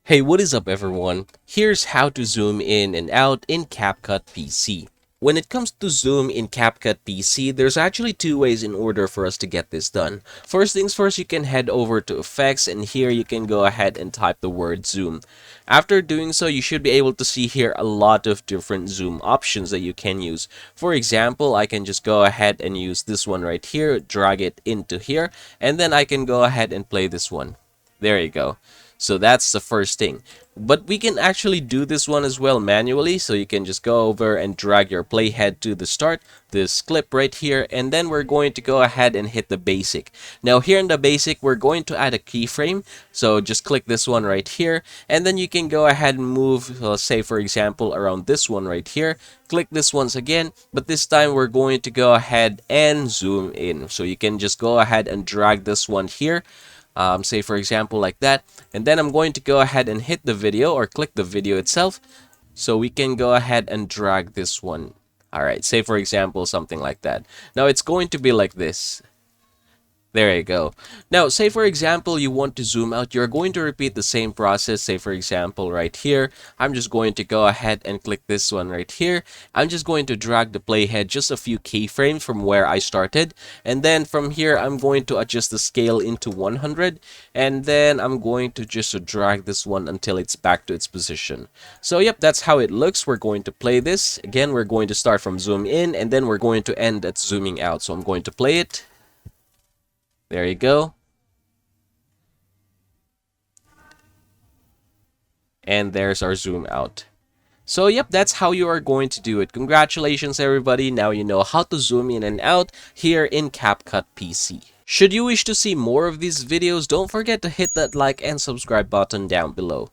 Hey, what is up everyone? Here's how to zoom in and out in CapCut PC. When it comes to zoom in CapCut PC, there's actually two ways in order for us to get this done. First things first, you can head over to effects and here you can go ahead and type the word zoom. After doing so, you should be able to see here a lot of different zoom options that you can use. For example, I can just go ahead and use this one right here, drag it into here, and then I can go ahead and play this one. There you go. So that's the first thing. But we can actually do this one as well manually. So you can just go over and drag your playhead to the start, this clip right here, and then we're going to go ahead and hit the basic. Now here in the basic, we're going to add a keyframe. So just click this one right here, and then you can go ahead and move, say for example, around this one right here. Click this once again, but this time we're going to go ahead and zoom in. So you can just go ahead and drag this one here. Say for example like that, and then I'm going to go ahead and hit the video or click the video itself, so we can go ahead and drag this one. All right, say for example something like that. Now it's going to be like this. There you go. Now, say for example, you want to zoom out, you're going to repeat the same process. Say for example, right here, I'm just going to go ahead and click this one right here. I'm just going to drag the playhead just a few keyframes from where I started. And then from here, I'm going to adjust the scale into 100. And then I'm going to just drag this one until it's back to its position. So yep, that's how it looks. We're going to play this. Again, we're going to start from zoom in and then we're going to end at zooming out. So I'm going to play it. There you go. And there's our zoom out. So yep, that's how you are going to do it. Congratulations everybody, now you know how to zoom in and out here in CapCut PC. Should you wish to see more of these videos, don't forget to hit that like and subscribe button down below.